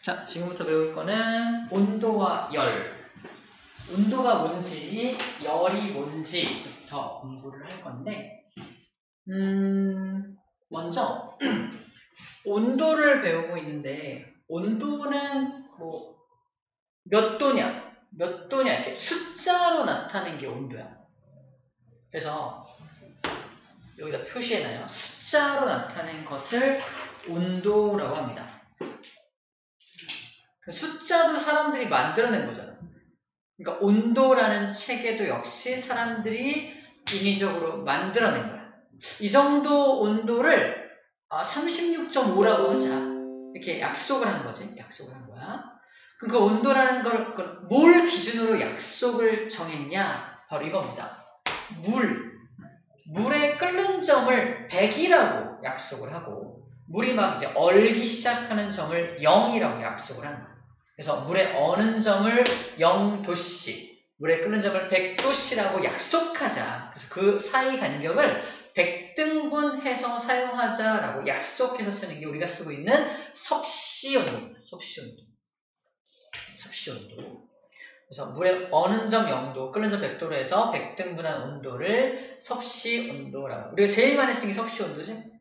자, 지금부터 배울 거는 온도와 열. 온도가 뭔지, 열이 뭔지부터 공부를 할 건데, 먼저, 온도를 배우고 있는데, 온도는 몇 도냐, 이렇게 숫자로 나타낸 게 온도야. 그래서, 여기다 표시해놔요. 숫자로 나타낸 것을 온도라고 합니다. 숫자도 사람들이 만들어낸 거잖아. 그러니까 온도라는 체계도 역시 사람들이 인위적으로 만들어낸 거야. 이 정도 온도를 36.5라고 하자. 이렇게 약속을 한 거지. 약속을 한 거야. 그럼 그 온도라는 걸 뭘 기준으로 약속을 정했냐? 바로 이겁니다. 물의 끓는 점을 100이라고 약속을 하고 물이 막 이제 얼기 시작하는 점을 0이라고 약속을 하는 거야. 그래서 물의 어는 점을 0도씨, 물의 끓는 점을 100도씨라고 약속하자. 그래서 그 사이 간격을 100등분해서 사용하자라고 약속해서 쓰는 게 우리가 쓰고 있는 섭씨 온도입니다. 섭씨 온도. 그래서 물의 어는 점 0도, 끓는 점 100도로 해서 100등분한 온도를 섭씨 온도라고. 우리가 제일 많이 쓰는 게 섭씨 온도지?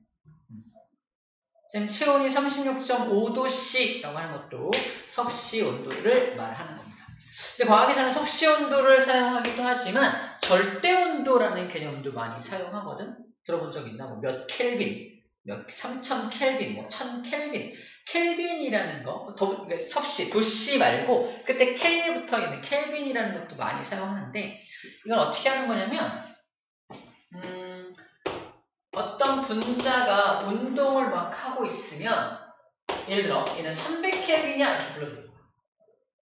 쌤, 체온이 36.5도씨라고 하는 것도 섭씨 온도를 말하는 겁니다. 근데 과학에서는 섭씨 온도를 사용하기도 하지만 절대 온도라는 개념도 많이 사용하거든? 들어본 적 있나? 몇 켈빈, 3000 켈빈, 1000 켈빈. 켈빈이라는 거, 섭씨, 도씨 말고 그때 K에 붙어 있는 켈빈이라는 것도 많이 사용하는데 이건 어떻게 하는 거냐면 어떤 분자가 운동을 막 하고 있으면 예를 들어 얘는 300켈빈이야 이렇게 불러줄 거야.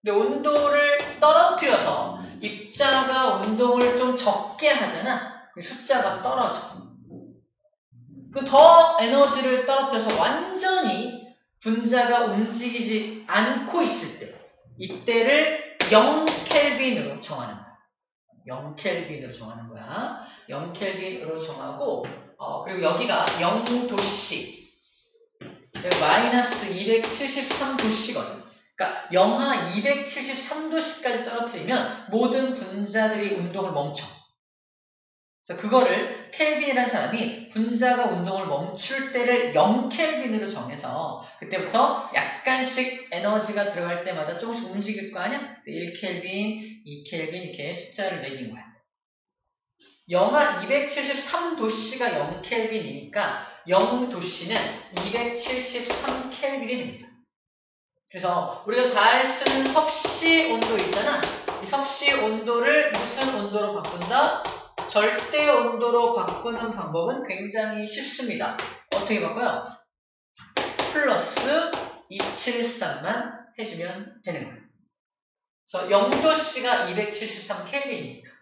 근데 온도를 떨어뜨려서 입자가 운동을 좀 적게 하잖아. 그 숫자가 떨어져. 그 더 에너지를 떨어뜨려서 완전히 분자가 움직이지 않고 있을 때 이때를 0켈빈으로 정하는 거야. 0켈빈으로 정하는 거야. 0켈빈으로 정하고 그리고 여기가 0도씨 마이너스 273도씨거든. 그러니까 영하 273도씨까지 떨어뜨리면 모든 분자들이 운동을 멈춰. 그래서 그거를 켈빈이라는 사람이 분자가 운동을 멈출 때를 0켈빈으로 정해서 그때부터 약간씩 에너지가 들어갈 때마다 조금씩 움직일 거 아니야? 1켈빈, 2켈빈 이렇게 숫자를 매긴 거야. 영하 273도씨가 0켈빈이니까 0도씨는 273켈빈이 됩니다. 그래서 우리가 잘 쓰는 섭씨 온도 있잖아. 이 섭씨 온도를 무슨 온도로 바꾼다? 절대 온도로 바꾸는 방법은 굉장히 쉽습니다. 어떻게 바꿔요? 플러스 273만 해주면 되는 거예요. 그래서 0도씨가 273켈빈이니까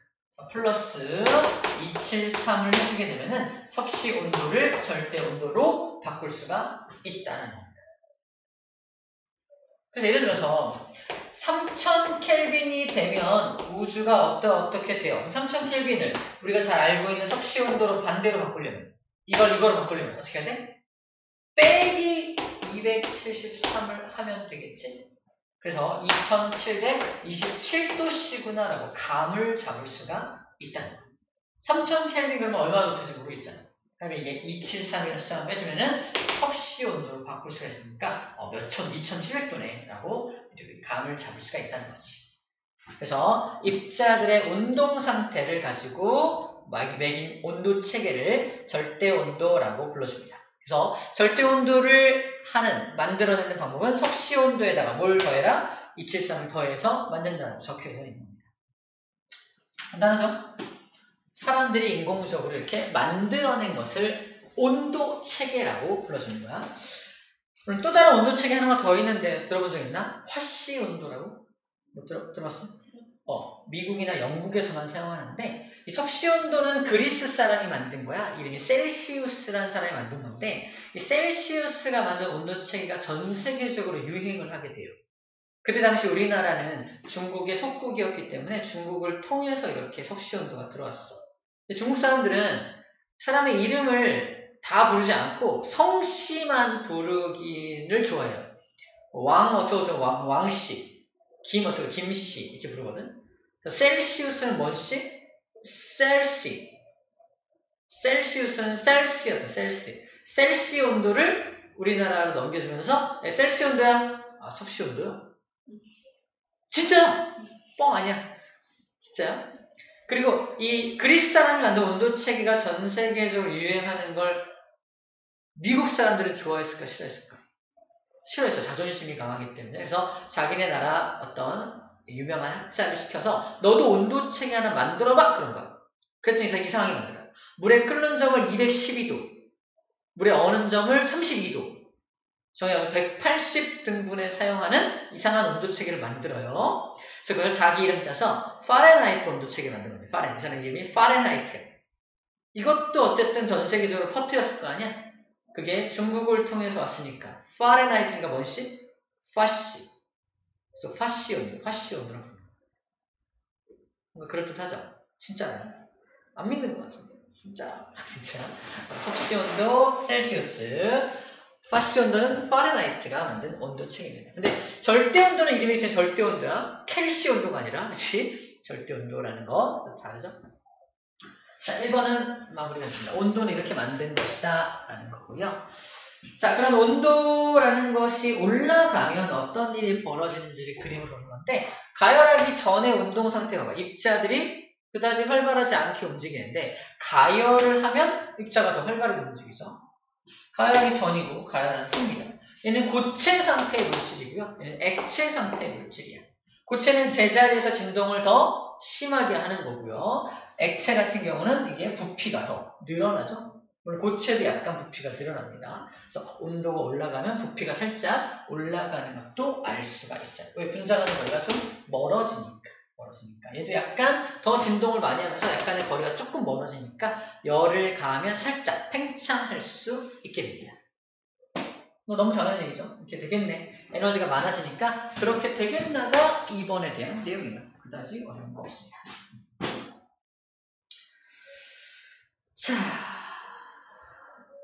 플러스 273을 해주게 되면은 섭씨 온도를 절대 온도로 바꿀 수가 있다는 겁니다. 그래서 예를 들어서 3000켈빈이 되면 우주가 어떻게 돼요? 3000켈빈을 우리가 잘 알고 있는 섭씨 온도로 반대로 바꾸려면 이걸로 바꾸려면 어떻게 해야 돼? 빼기 273을 하면 되겠지? 그래서 2727도씨구나 라고 감을 잡을 수가 있다는 거예요. 3000켈빈 그러면 얼마 높을지 모르겠잖아. 그러면 이게 273이라는 숫자만 빼주면은 섭씨 온도로 바꿀 수가 있으니까 몇천, 2700도네 라고 감을 잡을 수가 있다는 거지. 그래서 입자들의 운동 상태를 가지고 매긴 온도 체계를 절대 온도라고 불러줍니다. 그래서 절대 온도를 만들어내는 방법은 섭씨 온도에다가 뭘 더해라? 273을 더해서 만든다고 적혀져 있는 겁니다. 간단하죠? 사람들이 인공적으로 이렇게 만들어낸 것을 온도 체계라고 불러주는 거야. 그럼 또 다른 온도 체계 하나가 더 있는데 들어본 적 있나? 화씨 온도라고? 들어봤어? 미국이나 영국에서만 사용하는데 이 섭씨 온도는 그리스 사람이 만든 거야. 이름이 셀시우스라는 사람이 만든 건데 이 셀시우스가 만든 온도 체계가 전 세계적으로 유행을 하게 돼요. 그때 당시 우리나라는 중국의 속국이었기 때문에 중국을 통해서 이렇게 섭씨 온도가 들어왔어. 중국 사람들은 사람의 이름을 다 부르지 않고 성씨만 부르기를 좋아해요. 왕 어쩌고저쩌고 왕씨, 김 어쩌고 김씨 이렇게 부르거든. 셀시우스는 뭔 씨? 셀시. 셀시우스는 셀시였다. 셀시 온도를 우리나라로 넘겨주면서 셀시 온도야? 아, 섭씨 온도요? 진짜? 뻥 아니야. 진짜야? 그리고 이 그리스 사람이 만든 온도 체계가 전 세계적으로 유행하는 걸 미국 사람들은 좋아했을까 싫어했을까? 싫어했어. 자존심이 강하기 때문에. 그래서 자기네 나라 어떤 유명한 학자를 시켜서 너도 온도 체계 하나 만들어봐 그런 거야. 그랬더니 이상하게 만들어요. 물의 끓는 점을 212도, 물의 어는 점을 32도, 정해서 180등분에 사용하는 이상한 온도 체계를 만들어요. 그래서 그걸 자기 이름 따서 파렌하이트 온도 체계를 만든 거죠. 파렌. 이 사람 이름이 파렌하이트. 이것도 어쨌든 전 세계적으로 퍼뜨렸을 거 아니야? 그게 중국을 통해서 왔으니까. 파렌하이트니까 뭔시? 파시. 그래서 파시 온도라고 부르는 거예요. 뭔가 그럴듯하죠? 진짜요? 안 믿는 것 같은데. 진짜. 섭씨 온도 셀시우스. 파시 온도는 파렌하이트가 만든 온도 체계입니다. 근데 절대 온도는 이름이 있어요. 절대 온도야. 켈시 온도가 아니라, 그치? 절대 온도라는 거. 다르죠? 자, 1번은 마무리가 됐습니다. 온도는 이렇게 만든 것이다. 라는 거고요. 자, 그럼 온도라는 것이 올라가면 어떤 일이 벌어지는지를 그림을 보는 건데, 가열하기 전의 운동 상태가 봐. 입자들이 그다지 활발하지 않게 움직이는데, 가열을 하면 입자가 더 활발하게 움직이죠. 가열하기 전이고 가열하는 후입니다. 얘는 고체 상태의 물질이고요. 얘는 액체 상태의 물질이야. 고체는 제자리에서 진동을 더 심하게 하는 거고요. 액체 같은 경우는 이게 부피가 더 늘어나죠. 물론 고체도 약간 부피가 늘어납니다. 그래서 온도가 올라가면 부피가 살짝 올라가는 것도 알 수가 있어요. 왜? 분자하는 거리가 좀 멀어지니까. 얘도 약간 더 진동을 많이 하면서 약간의 거리가 조금 멀어지니까 열을 가하면 살짝 팽창할 수 있게 됩니다. 너무 당연한 얘기죠. 이렇게 되겠네. 에너지가 많아지니까 그렇게 되겠나가 2번에 대한 내용이에요. 그다지 어려운 거 없습니다. 자,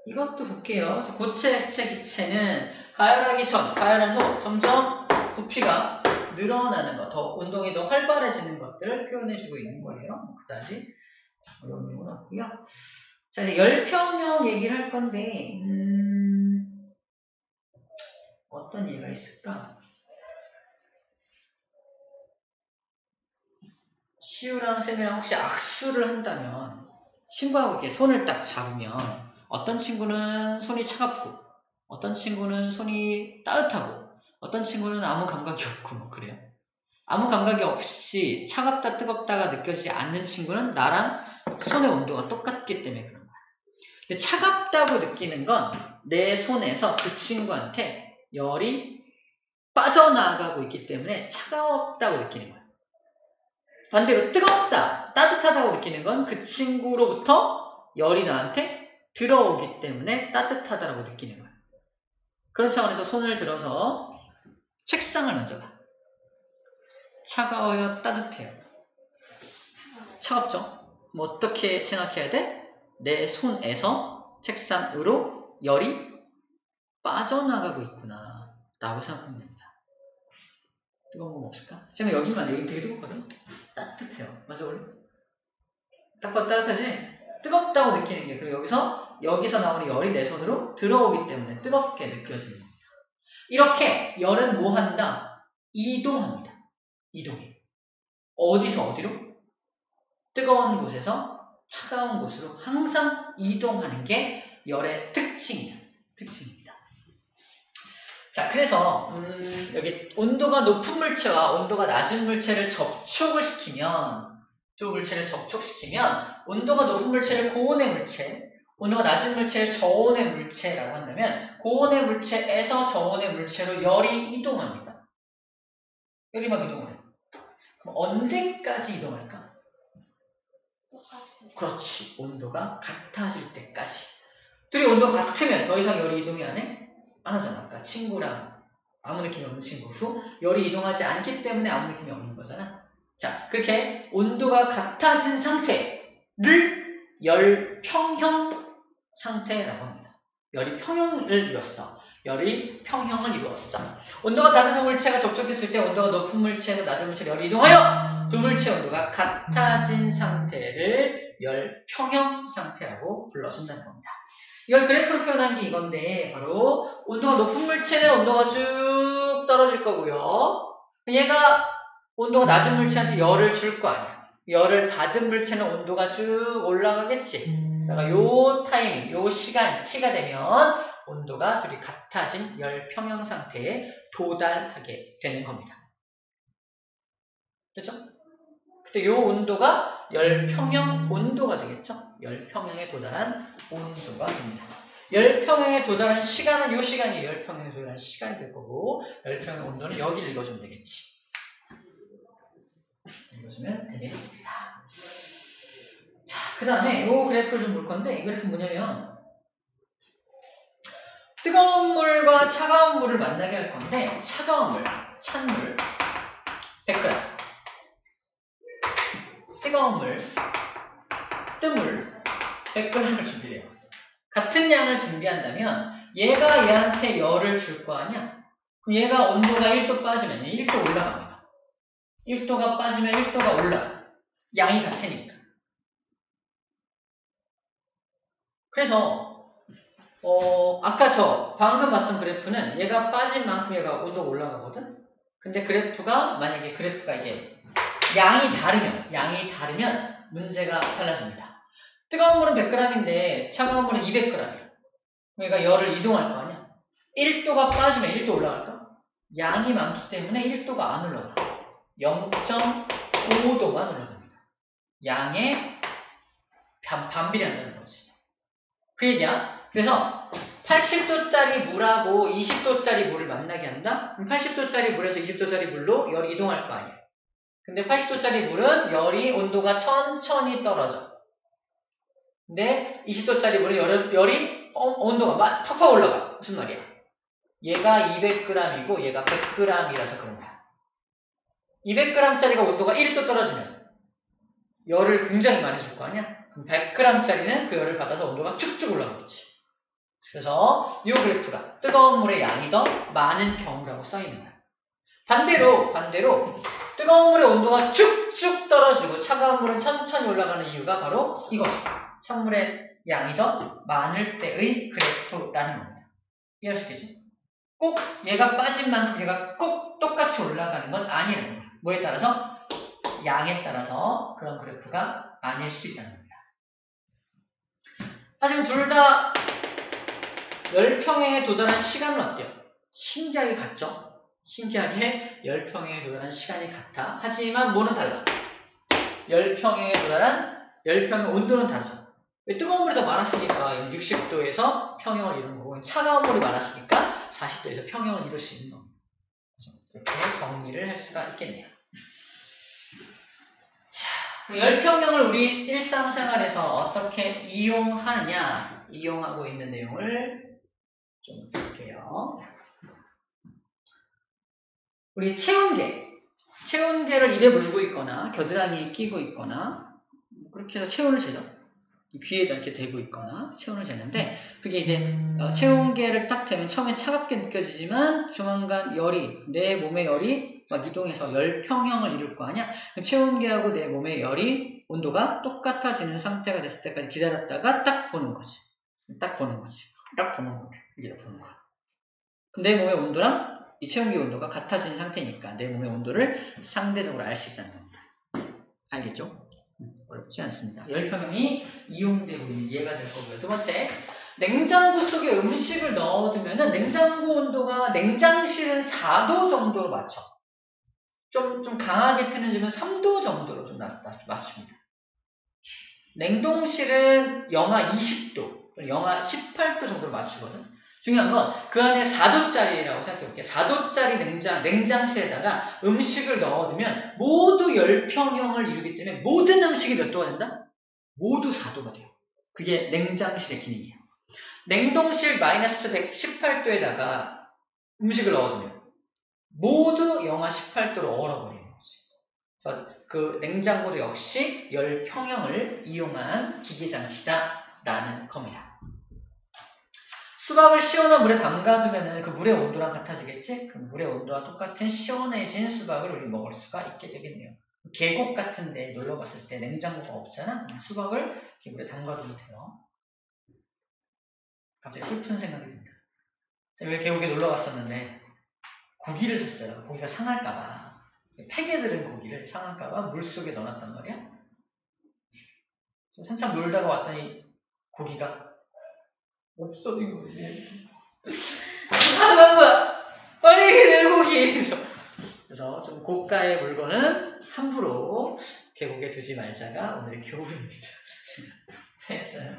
이것도 볼게요. 고체, 액체, 기체는 가열하기 전, 가열한 후 점점 부피가 늘어나는 것, 더 운동이 더 활발해지는 것들을 표현해주고 있는 거예요. 그다지 어려운 내용은 없고요. 자, 이제 열평형 얘기를 할 건데 어떤 예가 있을까? 시우랑 쌤이랑 혹시 악수를 한다면 친구하고 이렇게 손을 딱 잡으면 어떤 친구는 손이 차갑고 어떤 친구는 손이 따뜻하고 어떤 친구는 아무 감각이 없고 뭐 그래요. 아무 감각이 없이 차갑다 뜨겁다가 느껴지지 않는 친구는 나랑 손의 온도가 똑같기 때문에 그런 거야. 근데 차갑다고 느끼는 건 내 손에서 그 친구한테 열이 빠져나가고 있기 때문에 차가웠다고 느끼는 거야. 반대로 뜨겁다, 따뜻하다고 느끼는 건 그 친구로부터 열이 나한테 들어오기 때문에 따뜻하다라고 느끼는 거야. 그런 차원에서 손을 들어서 책상을 만져봐. 차가워요? 따뜻해요? 차갑죠? 뭐 어떻게 생각해야 돼? 내 손에서 책상으로 열이 빠져나가고 있구나 라고 생각하면 됩니다. 뜨거운 거 없을까? 쌤은 여기만 여기 되게 뜨겁거든? 따뜻해요. 맞아볼래? 딱 봐도 따뜻하지? 뜨겁다고 느끼는 게 그리고 여기서 나오는 열이 내 손으로 들어오기 때문에 뜨겁게 느껴지는 겁니다. 이렇게 열은 뭐 한다? 이동합니다. 이동해. 어디서 어디로? 뜨거운 곳에서 차가운 곳으로 항상 이동하는 게 열의 특징입니다. 자, 그래서 여기 온도가 높은 물체와 온도가 낮은 물체를 접촉을 시키면 두 물체를 접촉시키면 온도가 높은 물체를 고온의 물체, 온도가 낮은 물체를 저온의 물체라고 한다면 고온의 물체에서 저온의 물체로 열이 이동합니다. 열이 막 이동을 해요. 그럼 언제까지 이동할까? 그렇지. 온도가 같아질 때까지. 둘이 온도가 같으면 더 이상 열이 이동이 안 해? 안 하잖아. 아까 친구랑 아무 느낌이 없는 친구 후 열이 이동하지 않기 때문에 아무 느낌이 없는 거잖아. 자, 그렇게 온도가 같아진 상태를 열평형 상태라고 합니다. 열이 평형을 이뤘어. 열이 평형을 이루었어. 온도가 다른 물체가 접촉했을 때 온도가 높은 물체에서 낮은 물체로 열이 이동하여 두 물체 온도가 같아진 상태를 열 평형 상태라고 불러준다는 겁니다. 이걸 그래프로 표현한 게 이건데 바로 온도가 높은 물체는 온도가 쭉 떨어질 거고요. 얘가 온도가 낮은 물체한테 열을 줄 거 아니야. 열을 받은 물체는 온도가 쭉 올라가겠지. 그러니까 요 타이밍, 요 시간 t가 되면 온도가 둘이 같아진 열 평형 상태에 도달하게 되는 겁니다. 그렇죠? 그때 요 온도가 열 평형 온도가 되겠죠? 열 평형에 도달한 온도가 됩니다. 열 평형에 도달한 시간은 요 시간이 열 평형에 도달한 시간이 될 거고 열 평형 온도는 여기를 읽어주면 되겠지. 읽어주면 되겠습니다. 자, 그 다음에 요 그래프를 좀 볼 건데 이 그래프는 뭐냐면 뜨거운 물과 차가운 물을 만나게 할 건데 차가운 물, 찬물 100g 뜨거운 물, 뜨물 100g을 준비해요. 같은 양을 준비한다면 얘가 얘한테 열을 줄 거 아니야? 그럼 얘가 온도가 1도 빠지면 1도 올라갑니다. 1도가 빠지면 1도가 올라가. 양이 같으니까. 그래서 아까 저 방금 봤던 그래프는 얘가 빠진 만큼 얘가 온도가 올라가거든? 근데 그래프가 만약에 그래프가 이제 양이 다르면 문제가 달라집니다. 뜨거운 물은 100g인데 차가운 물은 200g이야. 그러니까 열을 이동할 거 아니야? 1도가 빠지면 1도 올라갈까? 양이 많기 때문에 1도가 안 올라가. 0.5도만 올라갑니다. 양에 반비례한다는 거지. 그 얘기야. 그래서 80도짜리 물하고 20도짜리 물을 만나게 한다? 그럼 80도짜리 물에서 20도짜리 물로 열이 이동할 거 아니야. 근데 80도짜리 물은 온도가 천천히 떨어져. 근데 20도짜리 물은 열이 온도가 팍팍 올라가. 무슨 말이야? 얘가 200g이고 얘가 100g이라서 그런 거야. 200g짜리가 온도가 1도 떨어지면 열을 굉장히 많이 줄 거 아니야? 그럼 100g짜리는 그 열을 받아서 온도가 쭉쭉 올라가겠지. 그래서 이 그래프가 뜨거운 물의 양이 더 많은 경우라고 써있는 거야. 반대로 뜨거운 물의 온도가 쭉쭉 떨어지고 차가운 물은 천천히 올라가는 이유가 바로 이것이다. 찬물의 양이 더 많을 때의 그래프라는 겁니다. 이해할 수 있겠죠? 꼭 얘가 빠진 만큼 얘가 꼭 똑같이 올라가는 건 아니라는 거예요. 뭐에 따라서? 양에 따라서 그런 그래프가 아닐 수도 있다는 겁니다. 하지만 둘 다 열평형에 도달한 시간은 어때요? 신기하게 같죠? 신기하게 열평형에 도달한 시간이 같아. 하지만 뭐는 달라? 열평형에 도달한 열평형 온도는 다르죠. 왜 뜨거운 물이 더 많았으니까 60도에서 평형을 이루는 거고 차가운 물이 많았으니까 40도에서 평형을 이룰 수 있는 겁니다. 이렇게 정리를 할 수가 있겠네요. 자, 열평형을 우리 일상생활에서 어떻게 이용하고 있는 내용을 좀 볼게요. 우리 체온계를 입에 물고 있거나 겨드랑이에 끼고 있거나 그렇게 해서 체온을 재죠. 귀에다 이렇게 대고 있거나 체온을 재는데 그게 이제 체온계를 딱 대면 처음엔 차갑게 느껴지지만 조만간 내 몸의 열이 막 이동해서 열평형을 이룰 거 아니야? 체온계하고 내 몸의 열이 온도가 똑같아지는 상태가 됐을 때까지 기다렸다가 딱 보는 거지. 딱 보는 거야. 이게 보는 거야. 내 몸의 온도랑 이 체온계 온도가 같아진 상태니까 내 몸의 온도를 상대적으로 알 수 있다는 겁니다. 알겠죠? 어렵지 않습니다. 열평형이 이용되고 있는 이해가 될 거고요. 두 번째, 냉장고 속에 음식을 넣어두면은 냉장고 온도가 냉장실은 4도 정도로 맞춰. 좀 강하게 트는 집은 3도 정도로 좀 맞춥니다. 냉동실은 영하 20도, 영하 18도 정도로 맞추거든. 중요한 건 그 안에 4도짜리라고 생각해볼게요. 4도짜리 냉장실에다가 음식을 넣어두면 모두 열평형을 이루기 때문에 모든 음식이 몇 도가 된다? 모두 4도가 돼요. 그게 냉장실의 기능이에요. 냉동실 마이너스 118도에다가 음식을 넣어두면 모두 영하 18도로 얼어버리는 거지. 그래서 그 냉장고도 역시 열평형을 이용한 기계장치다라는 겁니다. 수박을 시원한 물에 담가두면은 그 물의 온도랑 같아지겠지? 그 물의 온도와 똑같은 시원해진 수박을 우리 먹을 수가 있게 되겠네요. 계곡 같은 데 놀러 갔을 때 냉장고가 없잖아? 수박을 이렇게 물에 담가두면 돼요. 갑자기 슬픈 생각이 듭니다. 제가 계곡에 놀러 갔었는데 고기를 샀어요. 고기가 상할까봐. 팩에 들은 고기를 상할까봐 물속에 넣어놨단 말이야. 그래서 한참 놀다가 왔더니 고기가 없어진 거지. 잠깐만! 아니, 내 고기! 그래서 좀 고가의 물건은 함부로 계곡에 두지 말자가 오늘의 교훈입니다. 됐어요.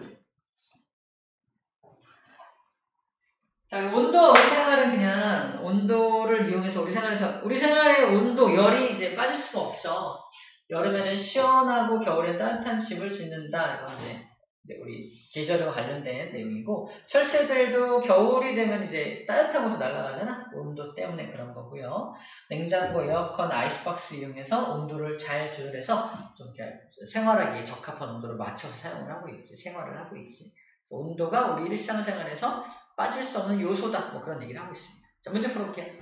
자, 온도, 우리 생활은 그냥 온도를 이용해서 우리 생활의 온도, 열이 이제 빠질 수가 없죠. 여름에는 시원하고 겨울엔 따뜻한 집을 짓는다. 이건 이제 우리 계절과 관련된 내용이고, 철새들도 겨울이 되면 이제 따뜻한 곳에 날아가잖아. 온도 때문에 그런 거고요. 냉장고, 에어컨, 아이스박스 이용해서 온도를 잘 조절해서 좀 생활하기에 적합한 온도를 맞춰서 사용을 하고 있지. 생활을 하고 있지. 그래서 온도가 우리 일상생활에서 빠질 수 없는 요소다. 뭐 그런 얘기를 하고 있습니다. 자, 문제 풀어볼게요.